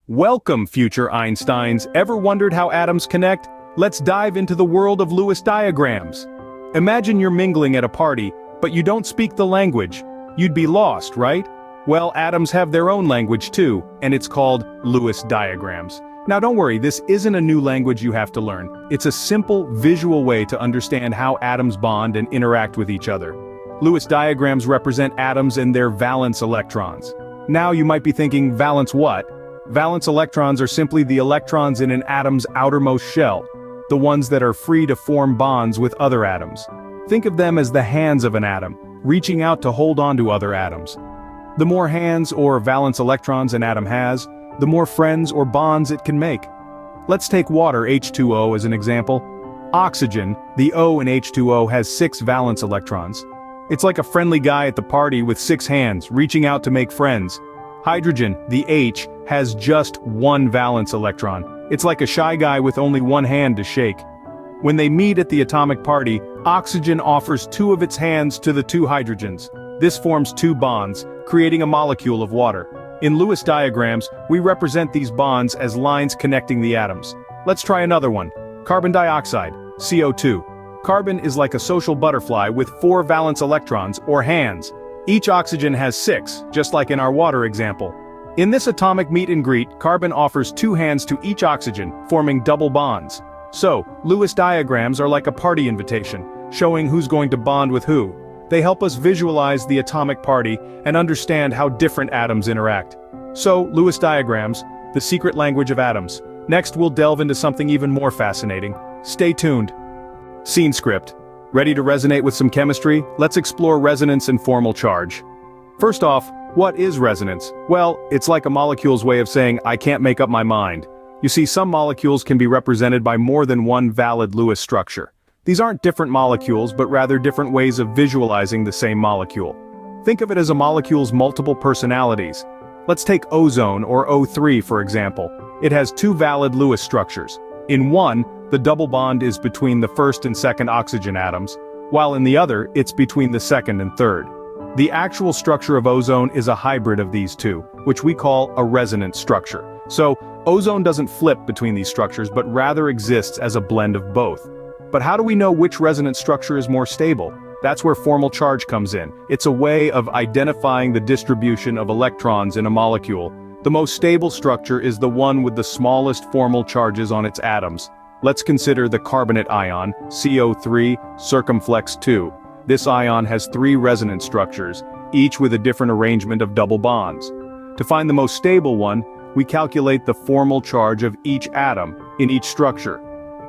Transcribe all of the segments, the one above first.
Welcome, future Einsteins. Ever wondered how atoms connect? Let's dive into the world of Lewis diagrams. Imagine you're mingling at a party, but you don't speak the language. You'd be lost, right? Well, atoms have their own language too, and it's called Lewis diagrams. Now don't worry, this isn't a new language you have to learn. It's a simple, visual way to understand how atoms bond and interact with each other. Lewis diagrams represent atoms and their valence electrons. Now you might be thinking, valence what? Valence electrons are simply the electrons in an atom's outermost shell, the ones that are free to form bonds with other atoms. Think of them as the hands of an atom, reaching out to hold on to other atoms. The more hands or valence electrons an atom has, the more friends or bonds it can make. Let's take water, H2O, as an example. Oxygen, the O in H2O, has 6 valence electrons. It's like a friendly guy at the party with 6 hands, reaching out to make friends. Hydrogen, the H, has just 1 valence electron. It's like a shy guy with only 1 hand to shake. When they meet at the atomic party, oxygen offers 2 of its hands to the 2 hydrogens. This forms 2 bonds, creating a molecule of water. In Lewis diagrams, we represent these bonds as lines connecting the atoms. Let's try another one. Carbon dioxide, CO2. Carbon is like a social butterfly with 4 valence electrons, or hands. Each oxygen has 6, just like in our water example. In this atomic meet and greet, carbon offers 2 hands to each oxygen, forming double bonds. So, Lewis diagrams are like a party invitation, showing who's going to bond with who. They help us visualize the atomic party and understand how different atoms interact. So, Lewis diagrams, the secret language of atoms. Next, we'll delve into something even more fascinating. Stay tuned. Scene script. Ready to resonate with some chemistry? Let's explore resonance and formal charge. First off, what is resonance? Well, it's like a molecule's way of saying, I can't make up my mind. You see, some molecules can be represented by more than one valid Lewis structure. These aren't different molecules, but rather different ways of visualizing the same molecule. Think of it as a molecule's multiple personalities. Let's take ozone, or O3, for example. It has 2 valid Lewis structures. In one, the double bond is between the first and second oxygen atoms, while in the other, it's between the second and third. The actual structure of ozone is a hybrid of these two, which we call a resonance structure. So, ozone doesn't flip between these structures, but rather exists as a blend of both. But how do we know which resonance structure is more stable? That's where formal charge comes in. It's a way of identifying the distribution of electrons in a molecule. The most stable structure is the one with the smallest formal charges on its atoms. Let's consider the carbonate ion, CO3, circumflex 2. This ion has 3 resonance structures, each with a different arrangement of double bonds. To find the most stable one, we calculate the formal charge of each atom in each structure.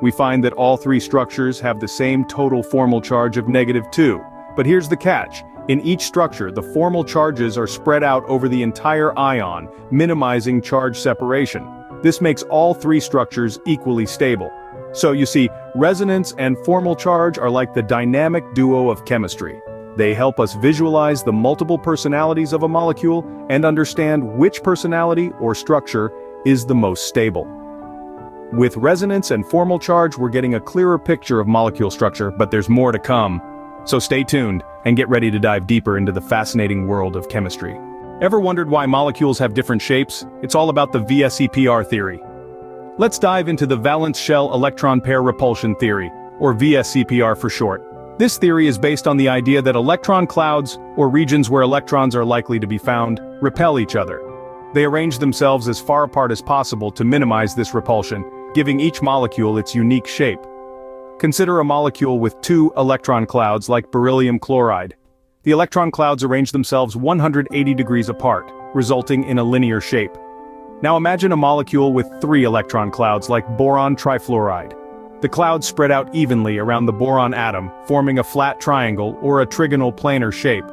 We find that all 3 structures have the same total formal charge of -2. But here's the catch. In each structure, the formal charges are spread out over the entire ion, minimizing charge separation. This makes all 3 structures equally stable. So you see, resonance and formal charge are like the dynamic duo of chemistry. They help us visualize the multiple personalities of a molecule and understand which personality or structure is the most stable. With resonance and formal charge, we're getting a clearer picture of molecule structure, but there's more to come. So stay tuned and get ready to dive deeper into the fascinating world of chemistry. Ever wondered why molecules have different shapes? It's all about the VSEPR theory. Let's dive into the valence shell electron pair repulsion theory, or VSEPR for short. This theory is based on the idea that electron clouds, or regions where electrons are likely to be found, repel each other. They arrange themselves as far apart as possible to minimize this repulsion, giving each molecule its unique shape. Consider a molecule with 2 electron clouds like beryllium chloride. The electron clouds arrange themselves 180 degrees apart, resulting in a linear shape. Now imagine a molecule with 3 electron clouds like boron trifluoride. The clouds spread out evenly around the boron atom, forming a flat triangle or a trigonal planar shape.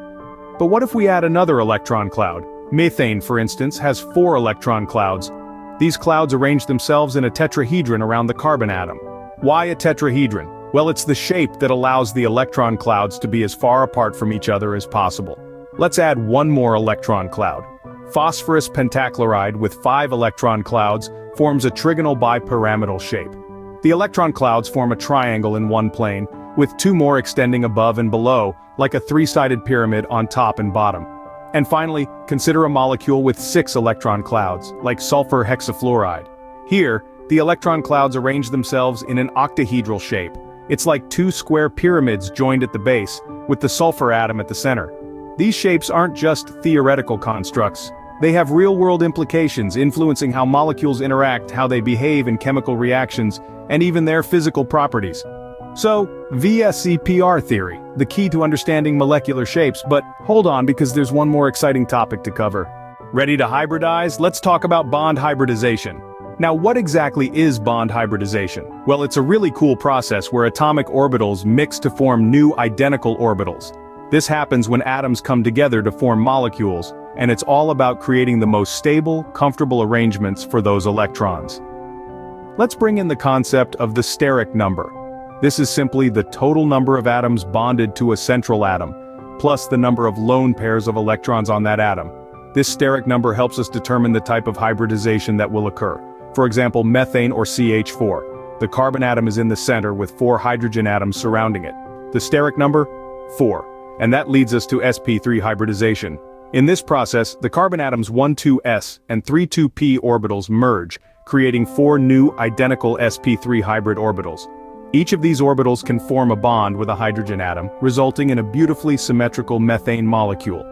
But what if we add another electron cloud? Methane, for instance, has 4 electron clouds. These clouds arrange themselves in a tetrahedron around the carbon atom. Why a tetrahedron? Well, it's the shape that allows the electron clouds to be as far apart from each other as possible. Let's add one more electron cloud. Phosphorus pentachloride with 5 electron clouds forms a trigonal bipyramidal shape. The electron clouds form a triangle in one plane, with 2 more extending above and below, like a 3-sided pyramid on top and bottom. And finally, consider a molecule with 6 electron clouds, like sulfur hexafluoride. Here, the electron clouds arrange themselves in an octahedral shape. It's like 2 square pyramids joined at the base, with the sulfur atom at the center. These shapes aren't just theoretical constructs. They have real-world implications influencing how molecules interact, how they behave in chemical reactions, and even their physical properties. So, VSEPR theory, the key to understanding molecular shapes, but hold on because there's one more exciting topic to cover. Ready to hybridize? Let's talk about bond hybridization. Now, what exactly is bond hybridization? Well, it's a really cool process where atomic orbitals mix to form new identical orbitals. This happens when atoms come together to form molecules, and it's all about creating the most stable, comfortable arrangements for those electrons. Let's bring in the concept of the steric number. This is simply the total number of atoms bonded to a central atom, plus the number of lone pairs of electrons on that atom. This steric number helps us determine the type of hybridization that will occur. For example, methane or CH4. The carbon atom is in the center with 4 hydrogen atoms surrounding it. The steric number? 4. And that leads us to sp3 hybridization. In this process, the carbon atoms 1,2s and 3,2p orbitals merge, creating 4 new identical sp3 hybrid orbitals. Each of these orbitals can form a bond with a hydrogen atom, resulting in a beautifully symmetrical methane molecule.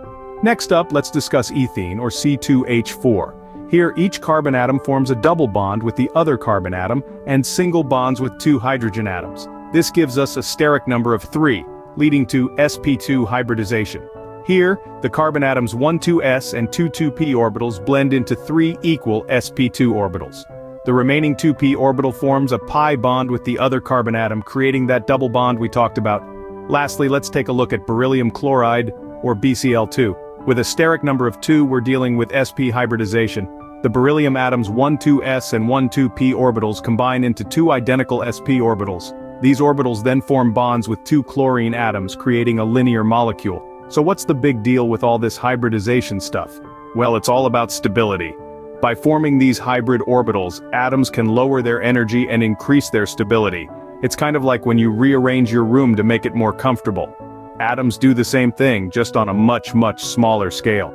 Next up, let's discuss ethene or C2H4. Here, each carbon atom forms a double bond with the other carbon atom and single bonds with 2 hydrogen atoms. This gives us a steric number of 3, leading to sp2 hybridization. Here, the carbon atoms 1,2s and 2,2p orbitals blend into 3 equal sp2 orbitals. The remaining 2p orbital forms a pi bond with the other carbon atom, creating that double bond we talked about. Lastly, let's take a look at beryllium chloride, or BCl2. With a steric number of 2, we're dealing with sp hybridization. The beryllium atoms 1,2s and 1,2p orbitals combine into 2 identical sp orbitals. These orbitals then form bonds with 2 chlorine atoms, creating a linear molecule. So what's the big deal with all this hybridization stuff? Well, it's all about stability. By forming these hybrid orbitals, atoms can lower their energy and increase their stability. It's kind of like when you rearrange your room to make it more comfortable. Atoms do the same thing, just on a much smaller scale.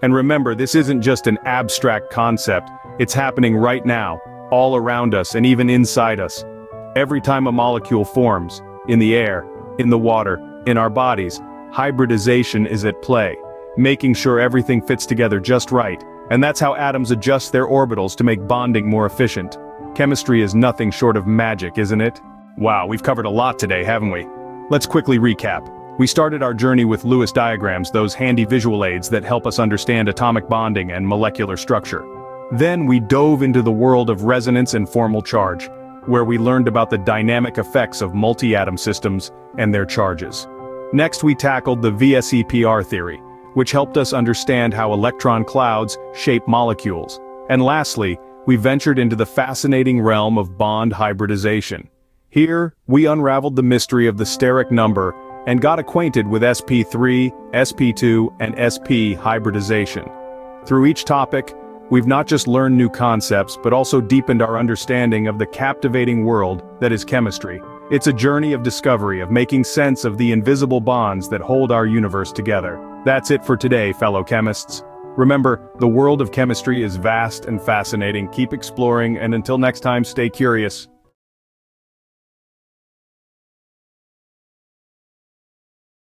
And remember, this isn't just an abstract concept, it's happening right now, all around us and even inside us. Every time a molecule forms, in the air, in the water, in our bodies, hybridization is at play, making sure everything fits together just right. And that's how atoms adjust their orbitals to make bonding more efficient. Chemistry is nothing short of magic, isn't it? Wow, we've covered a lot today, haven't we? Let's quickly recap. We started our journey with Lewis diagrams, those handy visual aids that help us understand atomic bonding and molecular structure. Then we dove into the world of resonance and formal charge, where we learned about the dynamic effects of multi-atom systems and their charges. Next, we tackled the VSEPR theory, which helped us understand how electron clouds shape molecules. And lastly, we ventured into the fascinating realm of bond hybridization. Here, we unraveled the mystery of the steric number and got acquainted with sp3, sp2, and sp hybridization. Through each topic, we've not just learned new concepts, but also deepened our understanding of the captivating world that is chemistry. It's a journey of discovery, of making sense of the invisible bonds that hold our universe together. That's it for today, fellow chemists. Remember, the world of chemistry is vast and fascinating. Keep exploring, and until next time, stay curious.